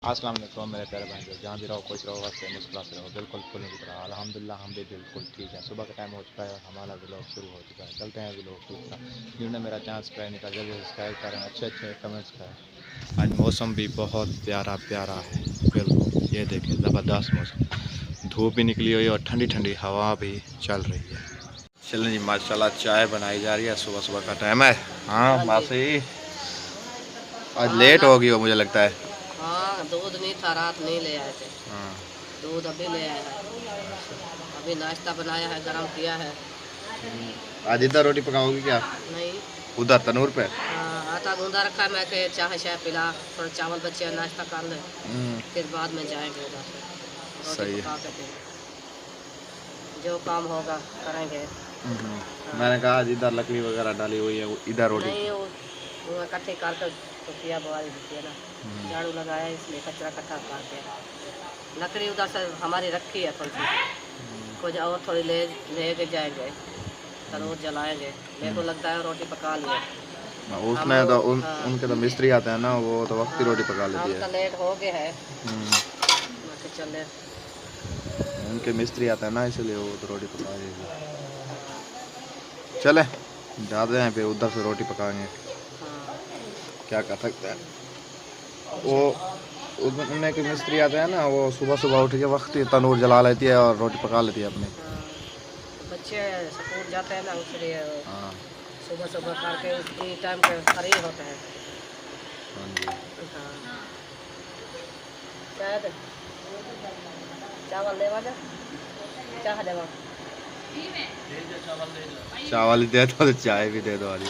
अस्सलाम वालेकुम मेरे प्यारे भाई, जहाँ भी रहो खुश रहो, हंसते मुस्कुराते रहो, बिल्कुल खुलने की तरह। अल्हम्दुलिल्लाह हम भी बिल्कुल ठीक है। सुबह का टाइम हो चुका है और हमारा व्लॉग शुरू हो चुका है। चलते हैं व्लॉग की तरह। जिन्होंने मेरा चैनल सब्सक्राइब नहीं करा जल्दी सब्सक्राइब करें, अच्छे अच्छे कमेंट्स करें। आज मौसम भी बहुत प्यारा प्यारा है, बिल्कुल ये देखें ज़बरदस्त मौसम। धूप भी निकली हुई और ठंडी ठंडी हवा भी चल रही है। चलें जी, माशाल्लाह चाय बनाई जा रही है, सुबह सुबह का टाइम है। हाँ मासी, आज लेट हो गई हो मुझे लगता है। हाँ, दूध नहीं था, रात नहीं ले आए थे। हाँ, दूध अभी ले आए हैं। अभी नाश्ता बनाया है, गरम किया है। आज इधर रोटी पकाओगी क्या? नहीं। उधर तनूर पे? हाँ, आटा गूंदा रखा है, मैं के चाय शाय पिला, थोड़ा चावल बचे हैं, नाश्ता कर ले, फिर बाद में जाएंगे उधर से रोटी सही है। पका के फिर जो काम होगा करेंगे। मैंने कहा आज इधर लकड़ी वगैरह डाली हुई है, इधर रोटी। नहीं, वो इकट्ठे करके तो किया, बुआरी होती है ना, झाड़ू लगाया इसलिए कचरा इकट्ठा करके। लकड़ी उधर से हमारी रखी है थोड़ी सी, कुछ और थोड़ी ले के जाएंगे, तनूर जलाएंगे। मेरे को लगता है रोटी पका लिए। उसमें तो हाँ, उनके तो मिस्त्री आते हैं ना, वो तो वक्त ही रोटी पका लेती हम है। तो लेट हो गए हैं, चले। उनके मिस्त्री आते हैं ना, इसलिए वो तो रोटी पका देगी। चले जाते हैं, फिर उधर से रोटी पकाएंगे। क्या कर सकते हैं। वो उनमें के मिस्त्री आते हैं ना, वो सुबह सुबह उठ के वक्त ही तनूर जला लेती है और रोटी पका लेती है अपनी। बच्चे स्कूल जाते हैं ना, इसलिए हाँ सुबह सुबह करके उसी टाइम पे फ्री होते हैं। हाँ, शायद चावल लेवा जा, चाह देवा। चावल ही दे दो तो चाय भी दे दो, वाली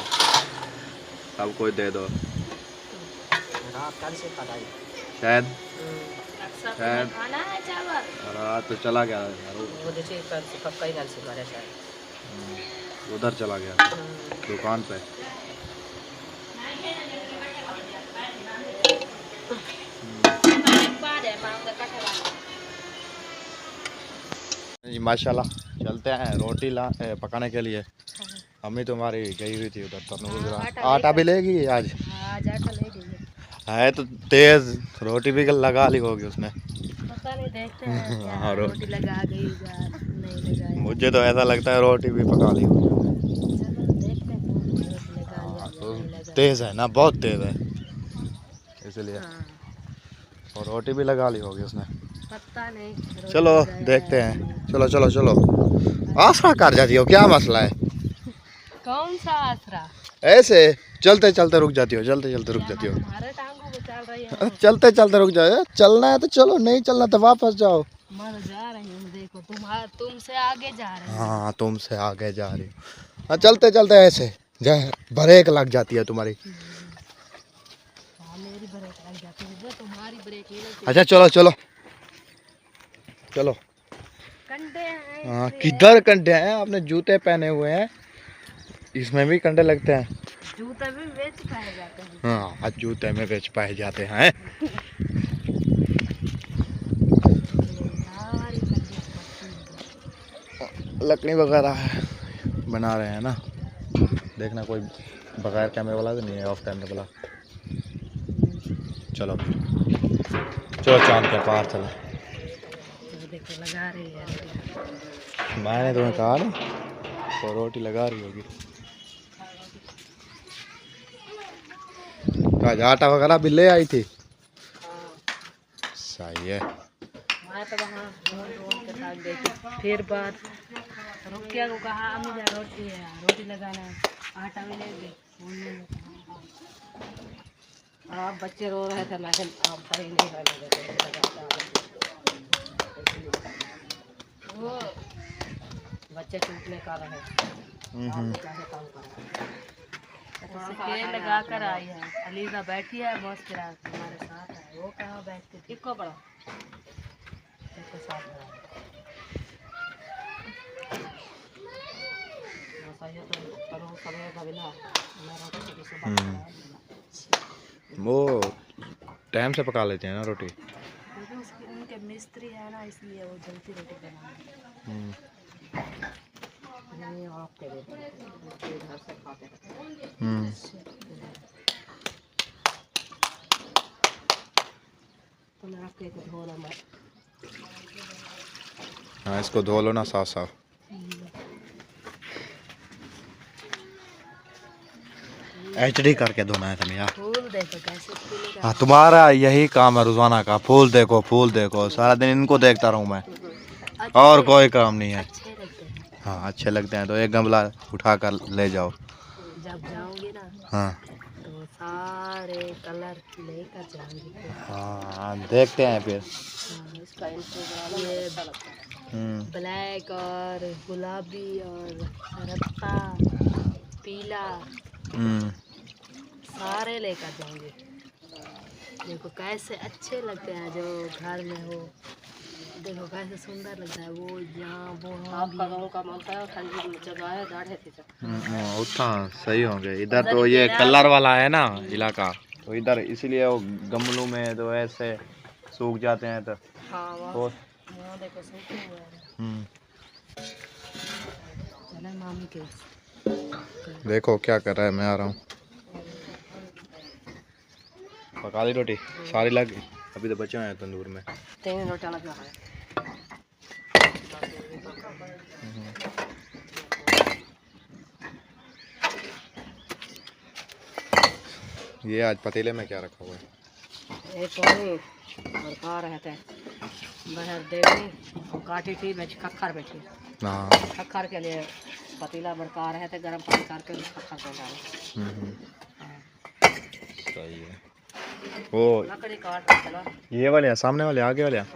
सब कुछ दे दो। रात कल से खाना शायद शायद खाना है चावल। रात तो चला गया, वो जैसे कल से पक्का ही कल से मारे शायद उधर चला गया दुकान पे। जी माशाल्लाह, चलते हैं रोटी पकाने के लिए। अम्मी तुम्हारी गई हुई थी उधर तनूर। आटा भी लेगी आज? आज आटा ले गई है तो तेज, रोटी भी लगा ली होगी उसने। पता नहीं, देखते हैं क्या। हाँ, रोटी लगा गई या नहीं लगाई। मुझे तो ऐसा लगता है रोटी भी पका ली होगी। चलो देखते हैं, रोटी लगा लिया या तो नहीं लगा। तेज है ना, बहुत तेज है इसलिए। हाँ, और रोटी भी लगा ली होगी उसने। पता नहीं। चलो देखते हैं, चलो चलो चलो। आसरा कर जाती हो, क्या मसला है? कौन सा आसरा? ऐसे चलते चलते रुक जाती हो, चलते चलते रुक जाती हो। हमारे टांगों पे चल रही है। चलते चलते रुक जाओ, चलना है तो चलो, नहीं चलना तो वापस जाओ। मर जा रही हूँ, देखो तुमसे आगे जा रही हूँ। हाँ तुमसे आगे जा रही हो। हाँ चलते चलते ऐसे ब्रेक लग जाती है तुम्हारी। हाँ, मेरी ब्रेक लग जाती है, वो तुम्हारी ब्रेक नहीं लगती। अच्छा चलो चलो चलो। कंडे हैं हाँ इसलिए। किधर कंडे हैं? आपने जूते पहने हुए हैं, इसमें भी कंडे लगते हैं। जूते भी बेच पाए जाते हैं। हाँ आज जूते में बेच पाए जाते हैं। लकड़ी वगैरह बना रहे हैं ना, देखना कोई बगैर कैमरे वाला तो नहीं है, ऑफ कैमरे वाला। चलो चलो चांद के पार चलो। देखो लगा रही है। मैंने तुम्हें कहा नहीं, तो रोटी लगा रही होगी। आज आटा वगैरह भी ले आई थी। सही है। मैं तो वहाँ ढूंढ के साथ गई थी, फिर बाद रुकिया को कहा अम्मी जा रोटी है, रोटी लगाना है, आटा भी ले गई। आप बच्चे रो रहे थे, मैं आप सही नहीं है वो बच्चे टूटने का रहे। लगा कर आई है, अलीजा बैठी है, मस्त हमारे साथ है। वो कहाँ बैठती थी को बड़ा साथ वो टाइम से पका लेते हैं ना रोटी। उनके मिस्त्री है ना, इसलिए वो जल्दी रोटी बनाते हैं। हम्म तो मैं रख के धोना मत। हाँ इसको धो लो ना साफ साफ। HD करके धोना है तुम्हें यार। फूल देखो कैसे खिलेगा। हाँ तुम्हारा यही काम है रोजाना का, फूल देखो सारा दिन इनको देखता रहूँ मैं, और कोई काम नहीं है। अच्छे लगते हैं। हाँ अच्छे लगते हैं तो एक गमला उठा कर ले जाओ। जब जाओगे ना हाँ तो सारे कलर लेकर जाओगे। हाँ देखते हैं फिर। हाँ, इसका ये ब्लैक और गुलाबी और रत्ता पीला सारे लेकर जाएंगे। देखो कैसे अच्छे लगते हैं जो घर में हो। देखो कैसे सुंदर लगता है वो यहाँ वो आपका गाँव का मानता है ठंडी जगह है दाढ़े थे उतना सही होंगे। इधर तो ये कलर वाला है ना इलाका, तो इधर इसलिए वो गमलों में तो ऐसे सूख जाते हैं। तो हाँ वहाँ देखो सूखे हुए हैं। चले मामी के देखो क्या कर रहा है, मैं आ रहा हूँ। पका दी रोटी सारी लग गई, अभी तो बचे हुए हैं तंदूर में। 3 रोटियां लगा है। ये आज पतीले में क्या रखा हुआ है? एक पानी बरका रहे थे बहर देवी काटी थी खक्खर बैठी। हाँ खक्खर के लिए पतीला बरका रहे थे, गर्म पानी करके उस खक्खर को डाले। सही है। वो लकड़ी काट रहे थे ना ये वाले हैं, सामने वाले आगे वाले हैं।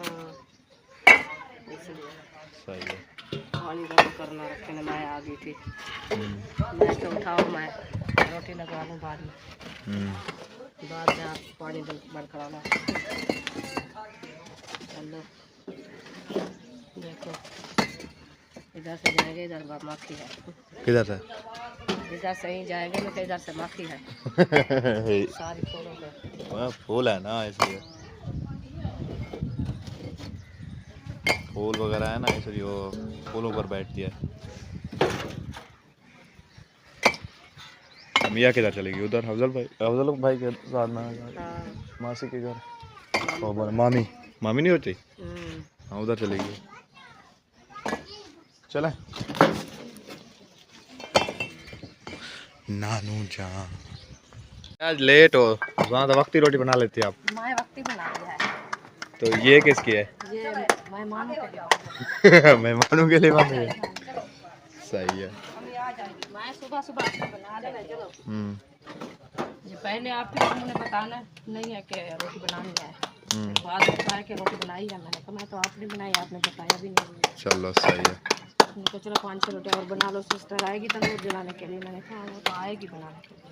इसलिए सही है। पानी गर्म करना रखे ना मैं आ गई थी। मैं तो उठाओ मैं रोटी लगा लूँ बाद में आप पानी बंद कराना। चलो देखो इधर से जाएंगे, इधर माखी है। किधर से? इधर से ही जाएंगे ना, इधर से माखी है सारी फूलों पे। फूल है ना इसलिए, फूल वगैरह है ना इसलिए वो फूलों पर बैठती है। मियाँ किधर चलेगी? उधर अफजल भाई के साथ ना मासी के घर। और बोले मामी नहीं होती। हाँ उधर चलेगी। चले नानू जान। आज लेट हो, वहाँ तो वक्ती रोटी बना लेती आप। मैं वक्ती बना लिया है। तो ये किसकी है? ये मेहमानों के लिए। मेहमानों के लिए बन है। सही है। मैं सुबह बना लेना। चलो ये पहले आपके ने बताना नहीं है कि रोटी बनानी है, बाद में बताया कि रोटी बनाई है मैंने, तो मैं तो आपने बनाई आपने बताया भी नहीं। चलो सही है। तो चलो 5-6 रोटी और बना लो, सिस्टर आएगी तंदूर जलाने के लिए। मैंने कहा वो तो आएगी बनाने के लिए।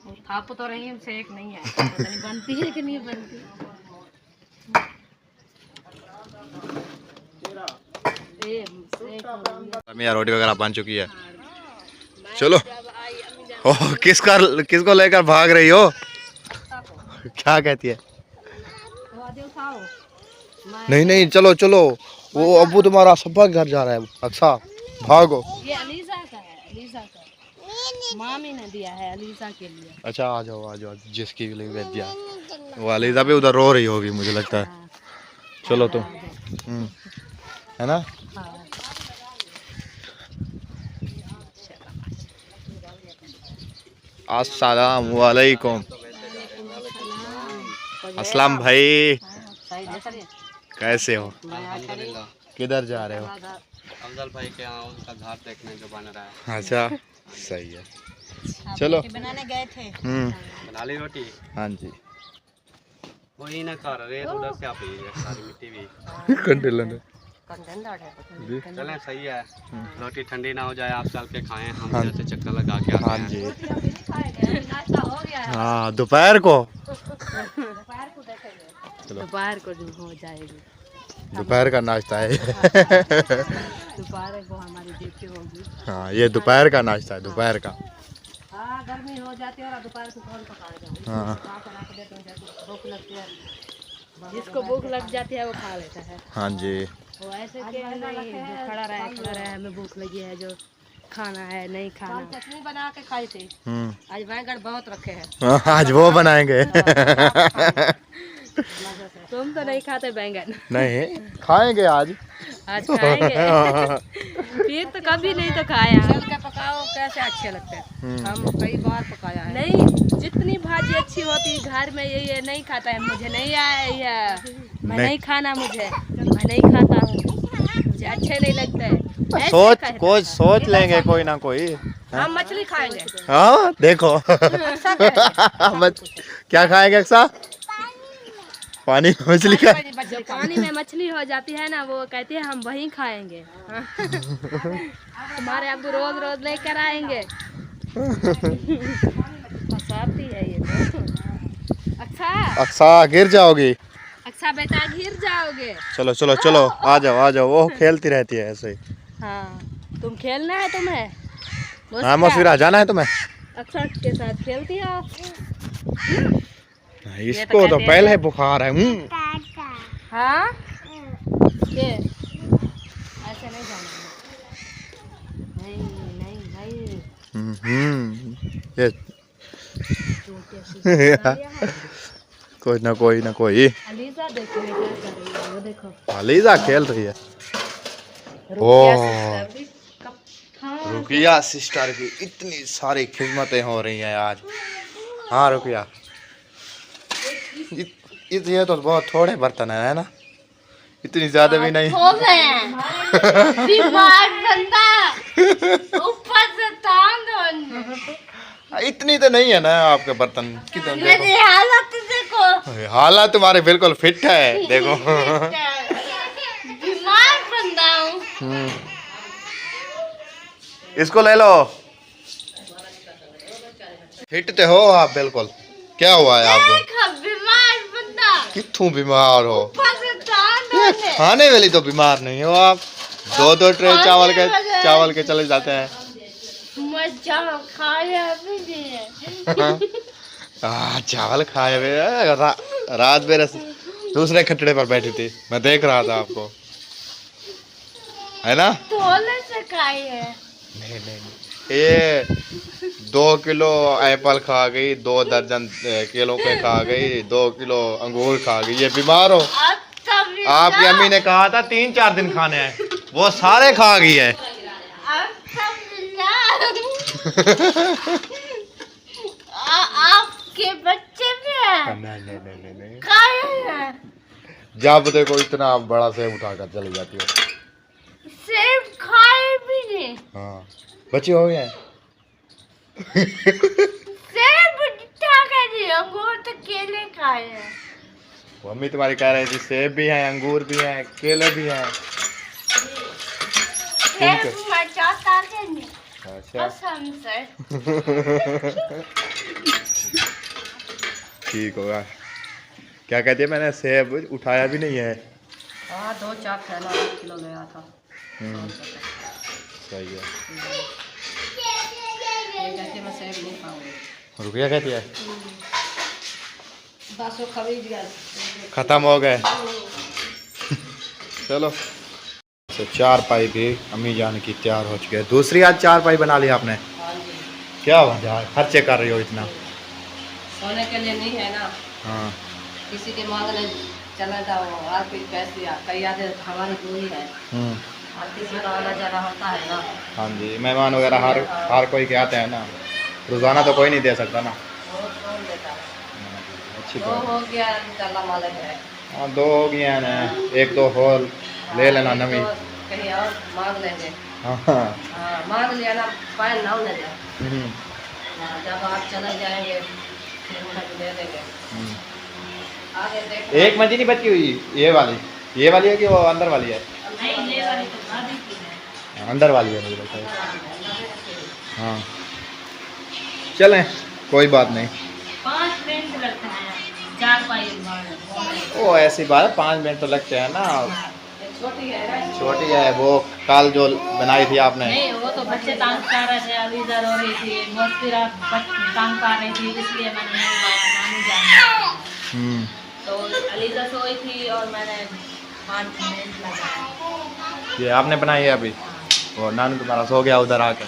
और थाप तो रही हूँ, सेक नहीं है, पता नहीं बनती है कि नहीं बनती। मियाँ रोटी वगैरह बन चुकी है। चलो किसको लेकर भाग रही हो? क्या कहती है? नहीं चलो वो अब्बू तुम्हारा सबक घर जा रहा है। अच्छा भागो। ये अलीजा का है, अलीजा का मामी ने दिया है अलीजा के लिए। अच्छा आ जाओ जिसकी लिए दिया वो अलीजा भी उधर रो रही होगी मुझे लगता है। चलो तो है ना। अस्सलाम वालेकुम। अस्सलाम भाई, कैसे हो? किधर जा रहे हो? अफजल भाई के यहाँ उनका घर देखने जो बन रहा है। अच्छा सही है। चलो बनाने गए थे। बना ली रोटी? हाँ जी। वही ना कर रहे उधर से आप सारी मिट्टी भी कंटेनर चलें सही है। रोटी ठंडी ना हो जाए, आप चल के खाएं, हम हाँ। जैसे चक्कर लगा के आते हाँ हैं। जी हो गया है। हाँ दोपहर को दोपहर को जो हो जाएगी, दोपहर का नाश्ता है। दोपहर को हमारी ड्यूटी होगी। हाँ ये दोपहर का नाश्ता है, दोपहर का। हाँ गर्मी हो जाती है और दोपहर को कौन पकाएगा। हाँ भूख लगती है, जिसको भूख लग जाती है वो खा लेता है। हाँ जी। वो ऐसे कि नहीं जो खड़ा रहे हमें भूख लगी है, जो खाना है नहीं खाना। हम चटनी बना के खाई थी, आज बैंगन बहुत रखे हैं। आज वो बनाएंगे। तुम तो नहीं खाते बैंगन। नहीं खाएंगे आज। आज खाएंगे। फिर तो कभी नहीं तो खाया। चल के पकाओ कैसे अच्छे लगते हैं, हम कई बार पकाया है। नहीं, जितनी भाजी अच्छी होती घर में ये नहीं खाता है। मुझे नहीं आया, मैं नहीं खाना, मैं नहीं खाता हूँ, मुझे अच्छे नहीं लगते हैं। सोच लेंगे कोई ना कोई। हम मछली खाएंगे। हाँ देखो। क्या खाएंगे अक्सा? पानी में मछली का। जो पानी में मछली हो जाती है ना, वो कहती है हम वही खाएंगे। तुम्हारे अब्बू रोज रोज लेकर आएंगे। फंसाती है ये तो। अक्सा गिर जाओगी। अच्छा बेटा गिर जाओगे। चलो चलो चलो आ जाओ। वो खेलती रहती है ऐसे ही। हाँ तुम खेलना है तुम्हें। हाँ मौसीरा जाना है तुम्हें। अक्सर के साथ खेलती हो। इसको तो पहले बुखार है। हाँ ये ऐसे नहीं जाना। नहीं नहीं नहीं। ये कोई ना कोई। अलीजा देखो क्या कर रही है, वो देखो। अलीजा खेल रही है। रुकिया सिस्टर की इतनी सारी खिदमतें हो रही हैं आज। हाँ रुकिया, ये तो बहुत थोड़े बर्तन है ना, इतनी ज्यादा भी नहीं। बीमार बंदा ऊपर से इतनी तो नहीं है ना आपके बर्तन। मेरी हालत देखो। हालत तुम्हारी बिल्कुल फिट है देखो। बीमार बंदा हूँ। इसको ले लो। फिट तो हो आप बिल्कुल। क्या हुआ है आपको? बीमार बंदा। कितों बीमार हो? ऊपर से खाने वाली तो बीमार नहीं हो आप। दो ट्रे चावल के चले जाते हैं। चावल खाए हुए रात में दूसरे खटड़े पर बैठी थी, मैं देख रहा था आपको, है ना? तोले से खाई है। नहीं ये 2 किलो एप्पल खा गई, 2 दर्जन केलों के खा गई, 2 किलो अंगूर खा गई। ये बीमार हो? आपकी अम्मी ने कहा था 3-4 दिन खाने हैं, वो सारे खा गई है। आपके बच्चे भी हैं? नहीं। खाए हैं। जब देखो इतना बड़ा सेब उठाकर चली जाती हो। सेब खाए भी नहीं। हाँ बच्चे हो गए। सेब उठा कर दिए, अंगूर तो केले खाए हैं। मम्मी तुम्हारी कह रही थी सेब भी हैं, अंगूर भी हैं, केले भी हैं। सेब मैं चाहता नहीं। अच्छा ठीक होगा। क्या कहती है? मैंने सेब उठाया भी नहीं है। हाँ 2-4 थैला 1 किलो गया था। सही है। ये कहती मैं सेब नहीं खाऊंगी। रुकिया कहती है बस वो खरीद गया, खत्म हो गए। चलो तो 4 पाई भी अम्मी जान की तैयार हो चुकी है। दूसरी आज 4 पाई बना ली आपने। हाँ जी। क्या वजह खर्चे कर रही हो इतना? सोने के लिए नहीं है ना। हाँ किसी के मांगने चला जाओ, हर कोई पैसे कई आते हमारी दूरी है, हर किसी का आना जाना होता है ना। हाँ जी, मेहमान वगैरह हर कोई के आते हैं ना, रोजाना तो कोई नहीं दे सकता ना। वो कौन देता है? अच्छी 2 बात। हो गया चला मालिक है। हाँ 2 हो गई हैं ना, 1-2 और ले लेना नवी। तो कहीं और मांग लेंगे। हाँ हाँ मांग लिया ना, पायल ना ले जाए। हम्म, जब आप चले जाएंगे फिर उठा के दे देंगे। हम्म। आगे देखो। एक मंजी नहीं बची हुई, ये वाली है कि वो अंदर वाली है? नहीं ये वाली तो भाभी की है। अंदर वाली है मुझे लगता है। हाँ चलें कोई बात नहीं। 5 मिनट लगता है 4 पाई। वो ऐसी बात है, 5 मिनट तो लगते हैं ना। छोटी है ना? छोटी है वो कल जो बनाई थी आपने। नहीं वो तो बच्चे तंग कर रहे थे, अलीजा रो रही थी, मौसीरा तंग कर रही थी, इसलिए मैंने नहीं बनाया। नानी जान तो अलीजा सोई थी और मैंने 5 मिनट लगाया। ये आपने बनाई है अभी? और नानू तुम्हारा सो गया उधर आके।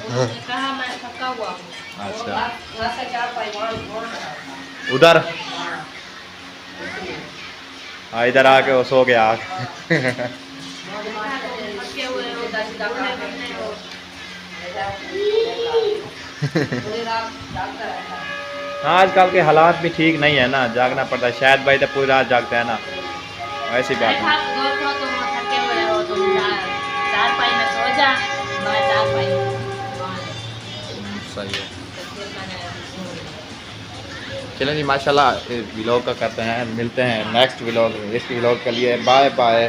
उसने कहा मैं थका हुआ हूँ। अच्छा वहाँ से क्या पाई वहाँ उधर हाँ इसलिए हाँ इधर आके वो सो गया थके हुए हो, घूमने फिरने हो। पूरी रात जागता रहता है। हाँ आजकल के हालात भी ठीक नहीं है ना, जागना पड़ता है। शायद भाई तो पूरी रात जागता है ना, ऐसी बात है। थक दो तो तुम थके हुए हो, तुम चारपाई में सो जा, मैं चारपाई सही है। तो फिर मैंने चलें जी माशाल्लाह, व्लॉग का करते हैं, मिलते हैं नेक्स्ट व्लॉग में। इस व्लॉग के लिए बाय बाय।